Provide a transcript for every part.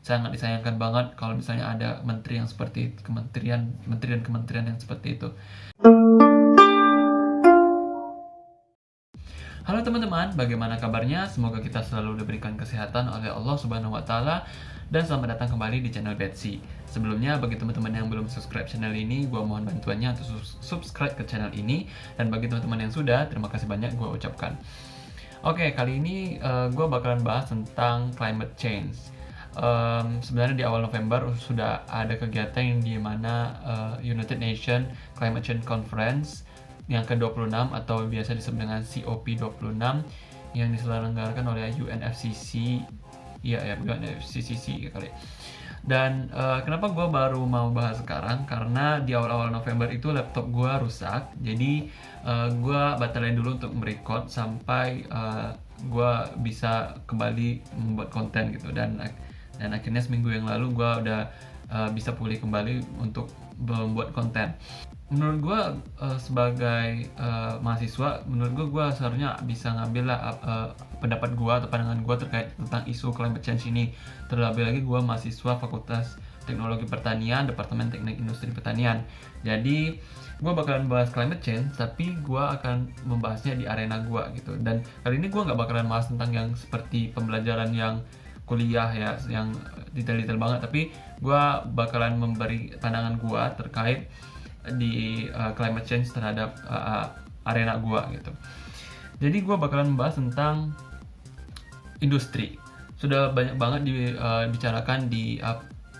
sangat disayangkan banget kalau misalnya ada menteri yang seperti menteri dan kementerian yang seperti itu. Halo teman-teman, bagaimana kabarnya? Semoga kita selalu diberikan kesehatan oleh Allah Subhanahu wa Ta'ala, dan selamat datang kembali di channel Betsy. Sebelumnya, bagi teman-teman yang belum subscribe channel ini, gue mohon bantuannya untuk subscribe ke channel ini. Dan bagi teman-teman yang sudah, terima kasih banyak gue ucapkan. Oke, kali ini gue bakalan bahas tentang climate change. Sebenarnya di awal November sudah ada kegiatan yang di mana United Nations Climate Change Conference yang ke-26 atau biasa disebut dengan COP26 yang diselenggarakan oleh UNFCCC kali. Dan kenapa gue baru mau bahas sekarang? Karena di awal-awal November itu laptop gue rusak, jadi gue batalin dulu untuk merecord sampai gue bisa kembali membuat konten gitu. Dan akhirnya seminggu yang lalu gue udah bisa pulih kembali untuk membuat konten. Menurut gue sebagai mahasiswa, menurut gue seharusnya bisa ngambil lah pendapat gue atau pandangan gue terkait tentang isu climate change ini. Terlebih lagi gue mahasiswa Fakultas Teknologi Pertanian, Departemen Teknik Industri Pertanian. Jadi gue bakalan bahas climate change, tapi gue akan membahasnya di arena gue gitu. Dan kali ini gue nggak bakalan bahas tentang yang seperti pembelajaran yang kuliah ya, yang detail-detail banget, tapi gue bakalan memberi pandangan gue terkait di climate change terhadap arena gua gitu. Jadi gua bakalan membahas tentang industri. Sudah banyak banget dibicarakan di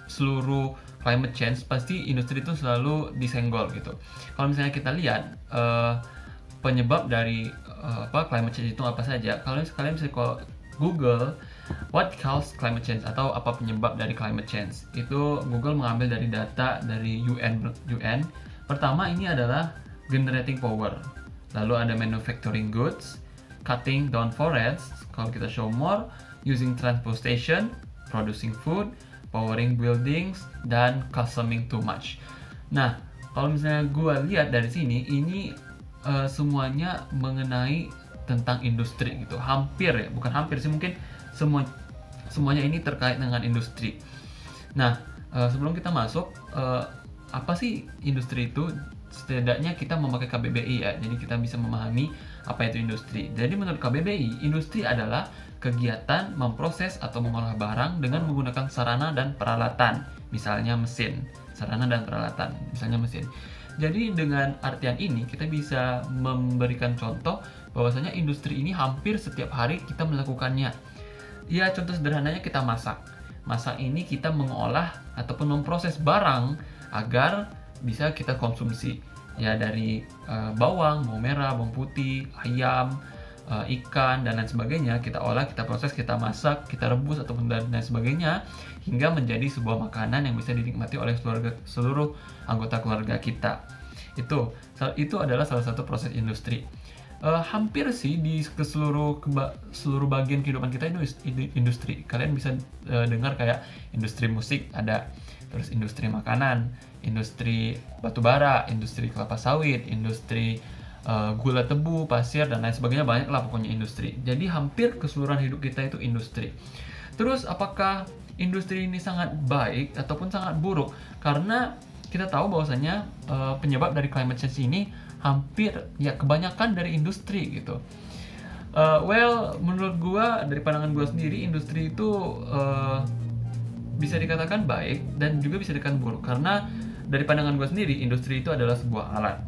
seluruh climate change, pasti industri itu selalu disenggol gitu. Kalau misalnya kita lihat penyebab dari climate change itu apa saja, kalau kalian bisa Google what cause climate change atau apa penyebab dari climate change, itu Google mengambil dari data dari UN. Pertama ini adalah generating power, lalu ada manufacturing goods, cutting down forests, kalau kita show more, using transportation, producing food, powering buildings, dan consuming too much. Nah, kalau misalnya gue lihat dari sini, ini semuanya mengenai tentang industri gitu. Hampir ya, bukan hampir sih, mungkin semuanya ini terkait dengan industri. Nah, sebelum kita masuk, apa sih industri itu? Setidaknya kita memakai KBBI ya, jadi kita bisa memahami apa itu industri. Jadi menurut KBBI, industri adalah kegiatan memproses atau mengolah barang dengan menggunakan sarana dan peralatan, misalnya mesin. Sarana dan peralatan, misalnya mesin. Jadi dengan artian ini kita bisa memberikan contoh bahwasanya industri ini hampir setiap hari kita melakukannya. Ya, contoh sederhananya kita masak. Masak ini kita mengolah ataupun memproses barang agar bisa kita konsumsi. Ya, dari bawang merah, bawang putih, ayam, ikan, dan lain sebagainya, kita olah, kita proses, kita masak, kita rebus ataupun dan sebagainya hingga menjadi sebuah makanan yang bisa dinikmati oleh seluruh anggota keluarga kita. Itu adalah salah satu proses industri. Hampir sih di seluruh bagian kehidupan kita itu industri. Kalian bisa dengar kayak industri musik ada, terus industri makanan, industri batubara, industri kelapa sawit, industri gula tebu, pasir, dan lain sebagainya. Banyak lah pokoknya industri. Jadi hampir keseluruhan hidup kita itu industri. Terus apakah industri ini sangat baik ataupun sangat buruk? Karena kita tahu bahwasanya penyebab dari climate change ini hampir ya kebanyakan dari industri gitu. Menurut gua, dari pandangan gua sendiri, industri itu bisa dikatakan baik dan juga bisa dikatakan buruk, karena dari pandangan gue sendiri industri itu adalah sebuah alat.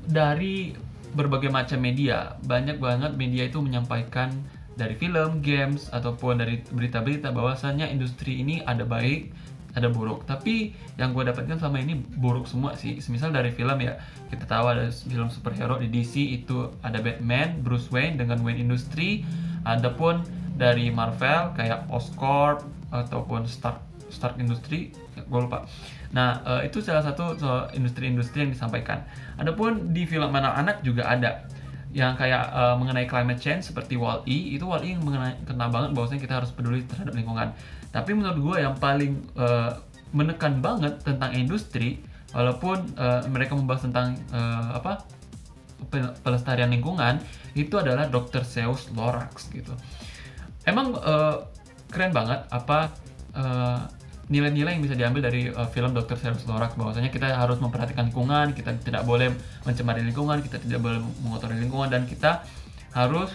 Dari berbagai macam media, banyak banget media itu menyampaikan dari film, games, ataupun dari berita-berita bahwasannya industri ini ada baik, ada buruk. Tapi yang gue dapatkan selama ini buruk semua sih. Semisal dari film ya, kita tahu ada film superhero di DC itu ada Batman, Bruce Wayne dengan Wayne Industry. Adapun dari Marvel kayak Oscorp ataupun Stark Industry, gue lupa. Nah, itu salah satu industri-industri yang disampaikan. Adapun di film anak-anak juga ada yang kayak mengenai climate change seperti Wall-E. Itu Wall-E yang kena banget bahwasanya kita harus peduli terhadap lingkungan. Tapi menurut gue yang paling menekan banget tentang industri, walaupun mereka membahas tentang pelestarian lingkungan, itu adalah Dr. Seuss Lorax gitu. Emang keren banget apa nilai-nilai yang bisa diambil dari film Dr. Seuss Lorax, bahwasanya kita harus memperhatikan lingkungan, kita tidak boleh mencemari lingkungan, kita tidak boleh mengotori lingkungan, dan kita harus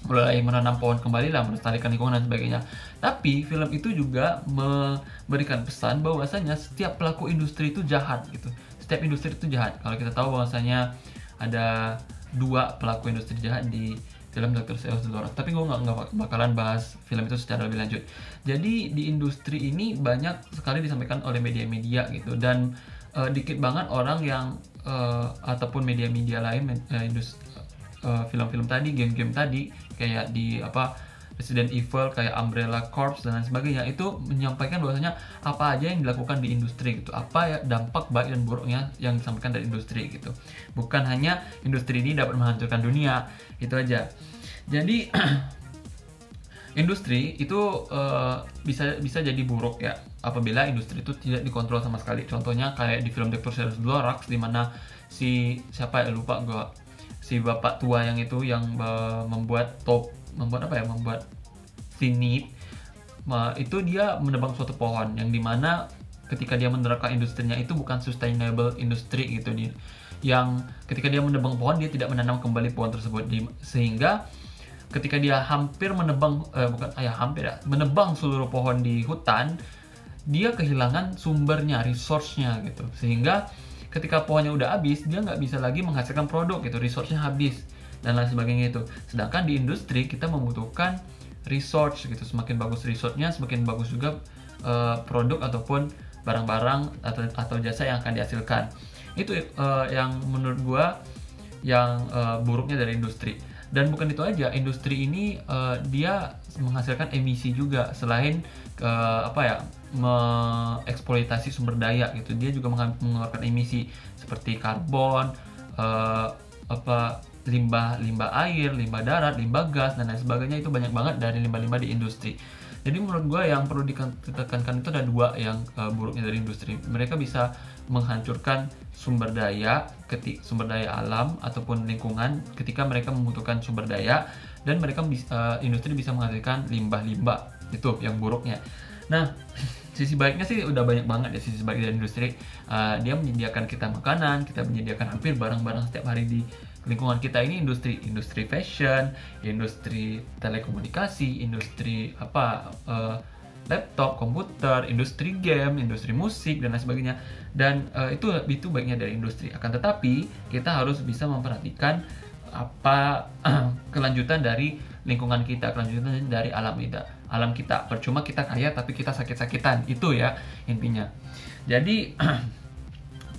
mulai menanam pohon kembali lah, melestarikan lingkungan dan sebagainya. Tapi film itu juga memberikan pesan bahwasanya setiap pelaku industri itu jahat gitu. Setiap industri itu jahat. Kalau kita tahu bahwasanya ada 2 pelaku industri jahat di film Dr. Seuss Lorax, tapi gue nggak bakalan bahas film itu secara lebih lanjut. Jadi di industri ini banyak sekali disampaikan oleh media-media gitu, dan dikit banget orang yang ataupun media-media lain film-film tadi, game-game tadi, kayak di Resident Evil, kayak Umbrella Corps dan lain sebagainya, itu menyampaikan bahwasanya apa aja yang dilakukan di industri gitu, apa ya dampak baik dan buruknya yang disampaikan dari industri gitu. Bukan hanya industri ini dapat menghancurkan dunia, itu aja. Jadi industri itu bisa jadi buruk ya apabila industri itu tidak dikontrol sama sekali. Contohnya kayak di film Dr. Seuss Lorax, di mana si bapak tua yang membuat sinip, itu dia menebang suatu pohon yang dimana ketika dia menerapkan industrinya itu bukan sustainable industry gitu, yang ketika dia menebang pohon dia tidak menanam kembali pohon tersebut, sehingga ketika dia menebang seluruh pohon di hutan, dia kehilangan sumbernya, resource-nya gitu, sehingga ketika pohonnya udah habis dia nggak bisa lagi menghasilkan produk gitu, resource-nya habis dan lain sebagainya itu. Sedangkan di industri kita membutuhkan resource gitu, semakin bagus resource-nya semakin bagus juga produk ataupun barang-barang atau jasa yang akan dihasilkan. Itu yang menurut gua yang buruknya dari industri. Dan bukan itu aja, industri ini dia menghasilkan emisi juga, selain mengeksploitasi sumber daya gitu, dia juga mengeluarkan emisi seperti karbon, limbah air, limbah darat, limbah gas dan lain sebagainya. Itu banyak banget dari limbah-limbah di industri. Jadi menurut gue yang perlu ditekankan itu ada 2 yang buruknya dari industri. Mereka bisa menghancurkan sumber daya alam ataupun lingkungan ketika mereka membutuhkan sumber daya, dan industri bisa menghasilkan limbah-limbah. Itu yang buruknya. Nah, sisi baiknya sih udah banyak banget ya sisi baik dari industri. Dia menyediakan kita makanan, kita menyediakan hampir barang-barang setiap hari di lingkungan kita. Ini industri fashion, industri telekomunikasi, industri laptop, komputer, industri game, industri musik dan lain sebagainya. Dan itu baiknya dari industri. Akan tetapi kita harus bisa memperhatikan kelanjutan dari lingkungan kita, kelanjutan dari alam kita. Percuma kita kaya tapi kita sakit-sakitan, itu ya intinya. Jadi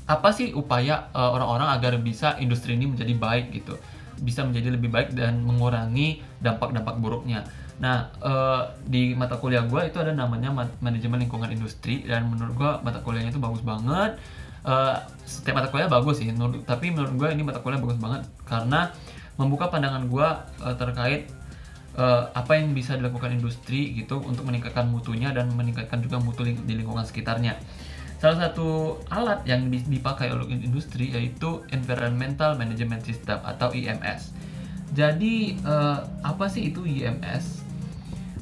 apa sih upaya orang-orang agar bisa industri ini menjadi baik gitu, bisa menjadi lebih baik dan mengurangi dampak-dampak buruknya. Nah, di mata kuliah gue itu ada namanya manajemen lingkungan industri, dan menurut gue mata kuliahnya itu bagus banget. Setiap mata kuliah bagus sih, tapi menurut gue ini mata kuliah bagus banget karena membuka pandangan gue terkait apa yang bisa dilakukan industri gitu untuk meningkatkan mutunya dan meningkatkan juga mutu di lingkungan sekitarnya. Salah satu alat yang dipakai oleh industri yaitu Environmental Management System atau EMS. Jadi apa sih itu EMS?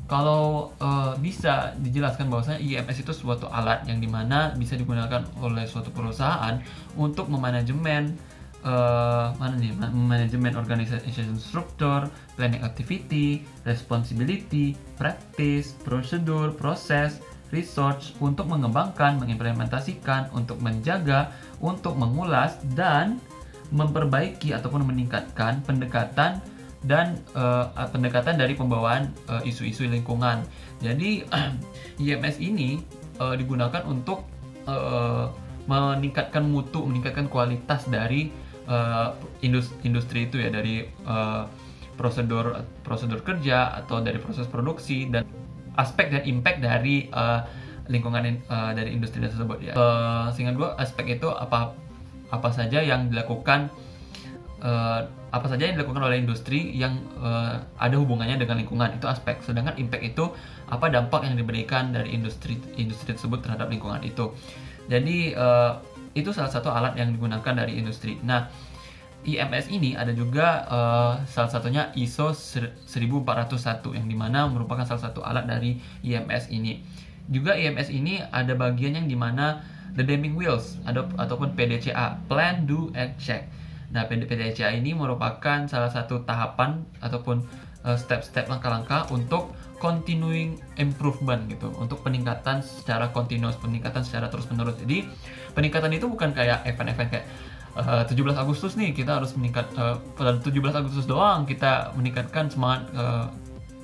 Kalau bisa dijelaskan bahwasanya EMS itu suatu alat yang dimana bisa digunakan oleh suatu perusahaan untuk memanajemen manajemen organization structure, planning activity, responsibility, practice, prosedur, proses, research, untuk mengembangkan, mengimplementasikan, untuk menjaga, untuk mengulas dan memperbaiki ataupun meningkatkan pendekatan dari pembawaan isu-isu lingkungan. Jadi IMS ini digunakan untuk meningkatkan mutu, meningkatkan kualitas dari industri itu ya, dari prosedur kerja atau dari proses produksi dan aspek dan impact dari lingkungan dari industri tersebut ya. Sehingga gue aspek itu apa saja yang dilakukan oleh industri yang ada hubungannya dengan lingkungan, itu aspek. Sedangkan impact itu apa dampak yang diberikan dari industri tersebut terhadap lingkungan itu. Jadi itu salah satu alat yang digunakan dari industri. Nah, IMS ini ada juga salah satunya ISO 1401 yang dimana merupakan salah satu alat dari IMS ini. Juga IMS ini ada bagian yang dimana the Deming Wheels ataupun PDCA, Plan, Do, and Check. Nah, PDCA ini merupakan salah satu tahapan ataupun step-step langkah-langkah untuk continuing improvement gitu, untuk peningkatan secara continuous, peningkatan secara terus-menerus. Jadi peningkatan itu bukan kayak event-event kayak 17 Agustus nih kita harus meningkat, pada 17 Agustus doang kita meningkatkan semangat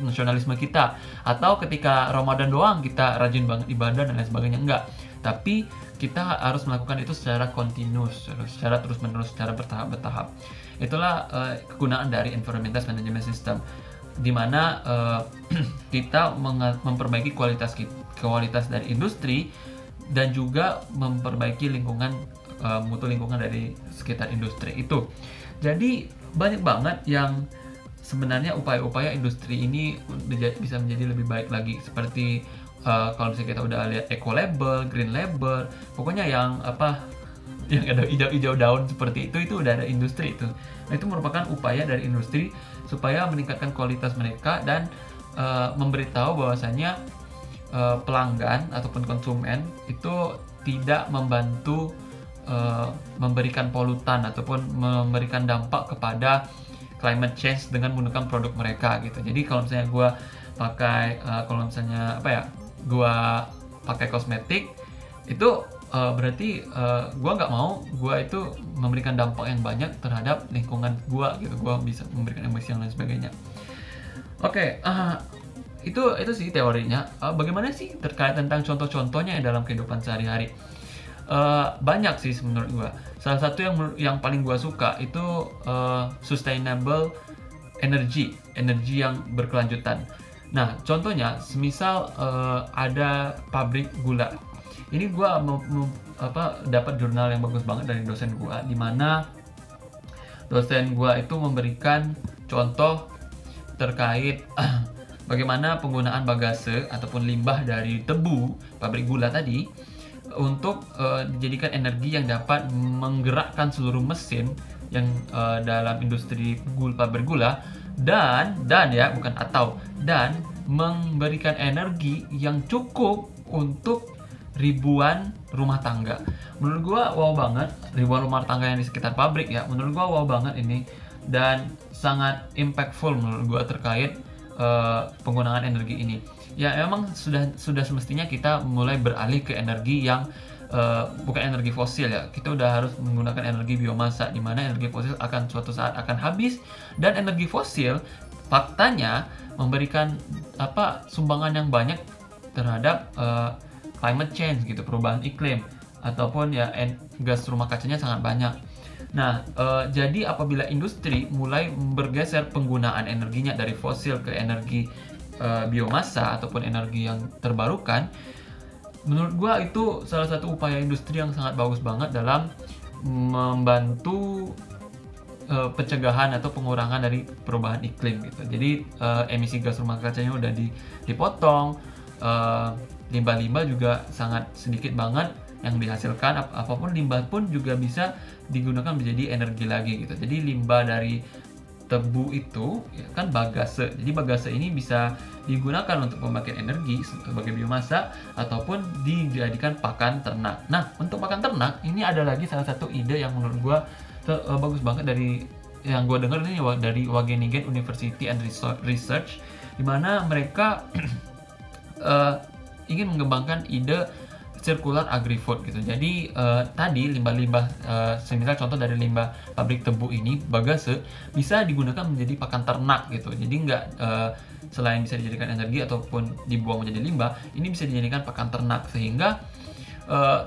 nasionalisme kita, atau ketika Ramadan doang kita rajin banget ibadah dan lain sebagainya. Enggak, tapi kita harus melakukan itu secara continuous, secara terus-menerus, secara bertahap-bertahap. Itulah kegunaan dari environmental management system, di mana kita memperbaiki kualitas dari industri dan juga memperbaiki lingkungan, mutu lingkungan dari sekitar industri itu. Jadi banyak banget yang sebenarnya upaya-upaya industri ini bisa menjadi lebih baik lagi, seperti kalau misalnya kita udah lihat eco label, green label, pokoknya yang yang ada hijau-hijau daun seperti itu udah ada industri itu. Nah, itu merupakan upaya dari industri supaya meningkatkan kualitas mereka dan memberitahu bahwasanya pelanggan ataupun konsumen itu tidak membantu memberikan polutan ataupun memberikan dampak kepada climate change dengan menggunakan produk mereka gitu. Jadi kalau misalnya gue pakai gue pakai kosmetik itu berarti gue nggak mau gue itu memberikan dampak yang banyak terhadap lingkungan gue gitu. Gue bisa memberikan emisi yang lain sebagainya. Oke, itu sih teorinya. Bagaimana sih terkait tentang contoh-contohnya dalam kehidupan sehari-hari? Banyak sih menurut gue. Salah satu yang paling gue suka itu sustainable energy yang berkelanjutan. Nah, contohnya semisal ada pabrik gula. Ini gue dapat jurnal yang bagus banget dari dosen gue, di mana dosen gue itu memberikan contoh terkait bagaimana penggunaan bagase ataupun limbah dari tebu pabrik gula tadi untuk dijadikan energi yang dapat menggerakkan seluruh mesin yang dalam industri pabrik gula dan memberikan energi yang cukup untuk ribuan rumah tangga. Menurut gua wow banget, ribuan rumah tangga yang di sekitar pabrik ya. Menurut gua wow banget ini dan sangat impactful menurut gua terkait penggunaan energi ini. Ya memang sudah semestinya kita mulai beralih ke energi yang bukan energi fosil ya. Kita udah harus menggunakan energi biomasa, di mana energi fosil akan suatu saat akan habis, dan energi fosil faktanya memberikan sumbangan yang banyak terhadap climate change gitu, perubahan iklim, ataupun ya gas rumah kacanya sangat banyak. Nah, jadi apabila industri mulai bergeser penggunaan energinya dari fosil ke energi biomasa ataupun energi yang terbarukan, menurut gua itu salah satu upaya industri yang sangat bagus banget dalam membantu pencegahan atau pengurangan dari perubahan iklim gitu. Jadi emisi gas rumah kacanya udah dipotong, limbah-limbah juga sangat sedikit banget yang dihasilkan. Apapun limbah pun juga bisa digunakan menjadi energi lagi gitu. Jadi limbah dari tebu itu ya kan bagase. Jadi bagase ini bisa digunakan untuk pembangkit energi sebagai biomasa ataupun dijadikan pakan ternak. Nah, untuk pakan ternak ini ada lagi salah satu ide yang menurut gua bagus banget dari yang gua dengar ini dari Wageningen University and Research, di mana mereka ingin mengembangkan ide circular agri-food gitu. Jadi tadi limbah-limbah, semisal contoh dari limbah pabrik tebu ini, bagase, bisa digunakan menjadi pakan ternak gitu. Jadi nggak selain bisa dijadikan energi ataupun dibuang menjadi limbah, ini bisa dijadikan pakan ternak, sehingga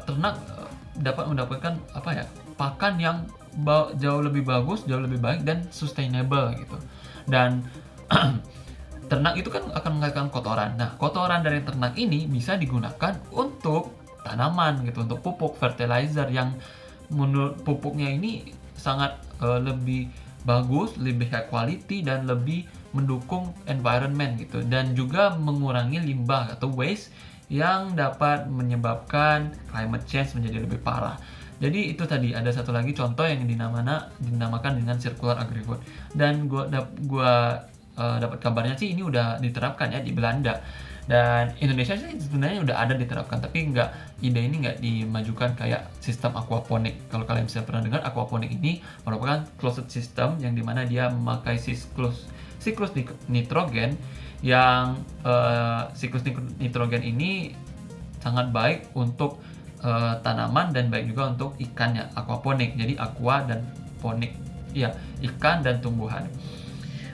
ternak dapat mendapatkan pakan yang jauh lebih bagus, jauh lebih baik dan sustainable gitu. Dan ternak itu kan akan menghasilkan kotoran. Nah, kotoran dari ternak ini bisa digunakan untuk tanaman gitu, untuk pupuk, fertilizer yang menurut pupuknya ini sangat lebih bagus, lebih high quality dan lebih mendukung environment gitu, dan juga mengurangi limbah atau waste yang dapat menyebabkan climate change menjadi lebih parah. Jadi itu tadi ada satu lagi contoh yang dinamakan dengan circular agri-food. Dan gua dapat kabarnya sih ini udah diterapkan ya di Belanda. Dan Indonesia sih sebenarnya udah ada diterapkan, tapi ide ini nggak dimajukan kayak sistem aquaponik. Kalau kalian bisa pernah dengar, aquaponik ini merupakan closed system yang dimana dia memakai siklus nitrogen yang siklus nitrogen ini sangat baik untuk tanaman dan baik juga untuk ikannya. Aquaponik, jadi aqua dan ponik, ya ikan dan tumbuhan.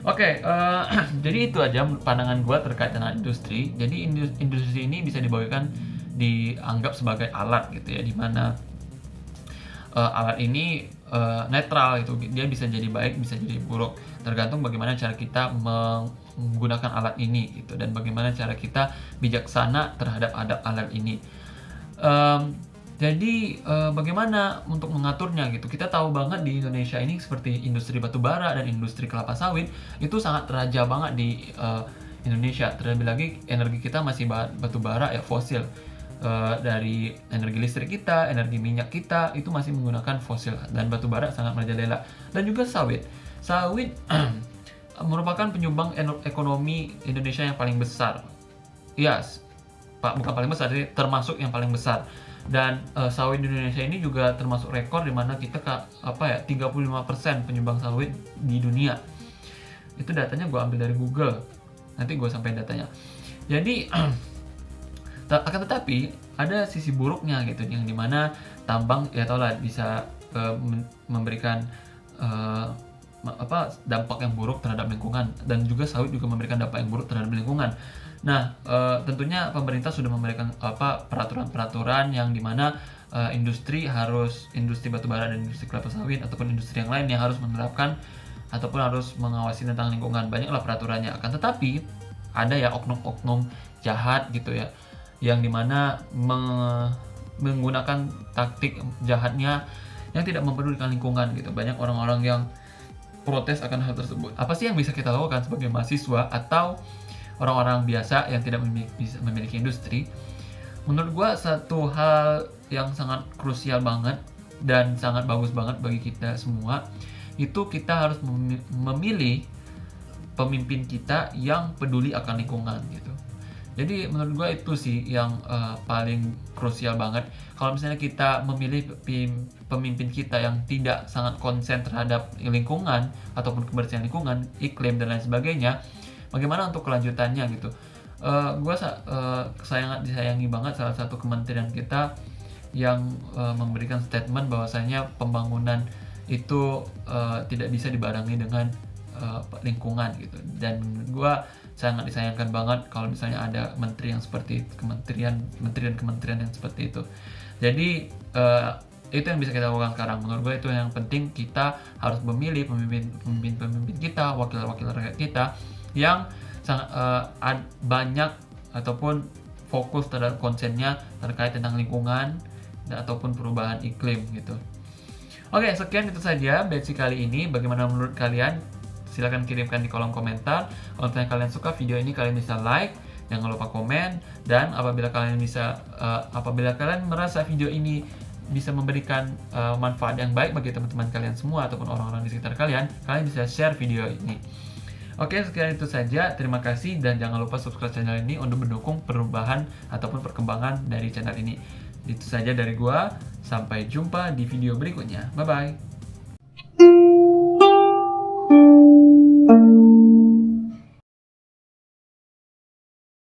Oke, jadi itu aja pandangan gue terkait dengan industri. Jadi industri ini bisa dianggap sebagai alat gitu ya, dimana alat ini netral gitu. Dia bisa jadi baik, bisa jadi buruk, tergantung bagaimana cara kita menggunakan alat ini gitu, dan bagaimana cara kita bijaksana terhadap alat ini. Jadi bagaimana untuk mengaturnya gitu. Kita tahu banget di Indonesia ini seperti industri batu bara dan industri kelapa sawit itu sangat raja banget di Indonesia. Terlebih lagi energi kita masih batu bara ya, fosil. Dari energi listrik kita, energi minyak kita itu masih menggunakan fosil, dan batu bara sangat merajalela. Dan juga sawit. Sawit merupakan penyumbang ekonomi Indonesia yang paling besar. Yes, Pak, bukan paling besar, jadi termasuk yang paling besar. Dan sawit di Indonesia ini juga termasuk rekor di mana kita 35% penyumbang sawit di dunia. Itu datanya gue ambil dari Google. Nanti gue sampaikan datanya. Jadi akan tetapi ada sisi buruknya gitu, yang dimana tambang ya tau lah bisa memberikan dampak yang buruk terhadap lingkungan, dan juga sawit juga memberikan dampak yang buruk terhadap lingkungan. Nah, tentunya pemerintah sudah memberikan peraturan-peraturan yang dimana industri batubara dan industri kelapa sawit ataupun industri yang lain yang harus menerapkan ataupun harus mengawasi tentang lingkungan. Banyaklah peraturannya. Akan tetapi ada ya oknum-oknum jahat gitu ya, yang dimana menggunakan taktik jahatnya yang tidak mempedulikan lingkungan gitu. Banyak orang-orang yang protes akan hal tersebut. Apa sih yang bisa kita lakukan sebagai mahasiswa atau orang-orang biasa yang tidak memiliki industri? Menurut gua satu hal yang sangat krusial banget dan sangat bagus banget bagi kita semua, itu kita harus memilih pemimpin kita yang peduli akan lingkungan gitu. Jadi menurut gua itu sih yang paling krusial banget. Kalau misalnya kita memilih pemimpin kita yang tidak sangat konsen terhadap lingkungan ataupun kebersihan lingkungan, iklim dan lain sebagainya, bagaimana untuk kelanjutannya gitu. Gue sangat disayangi banget salah satu kementerian kita yang memberikan statement bahwasanya pembangunan itu tidak bisa dibarengi dengan lingkungan gitu. Dan gue sangat disayangkan banget kalau misalnya ada menteri yang seperti kementerian yang seperti itu. Jadi itu yang bisa kita lakukan sekarang. Menurut gue itu yang penting, kita harus memilih pemimpin kita, wakil-wakil rakyat kita yang sangat banyak ataupun fokus terhadap konsennya terkait tentang lingkungan ataupun perubahan iklim gitu. Oke, sekian itu saja basic kali ini. Bagaimana menurut kalian? Silahkan kirimkan di kolom komentar. Kalau misalnya kalian suka video ini, kalian bisa like, jangan lupa komen. Dan apabila kalian merasa video ini bisa memberikan manfaat yang baik bagi teman-teman kalian semua ataupun orang-orang di sekitar kalian bisa share video ini. Oke, sekian itu saja. Terima kasih dan jangan lupa subscribe channel ini untuk mendukung perubahan ataupun perkembangan dari channel ini. Itu saja dari gua. Sampai jumpa di video berikutnya. Bye bye.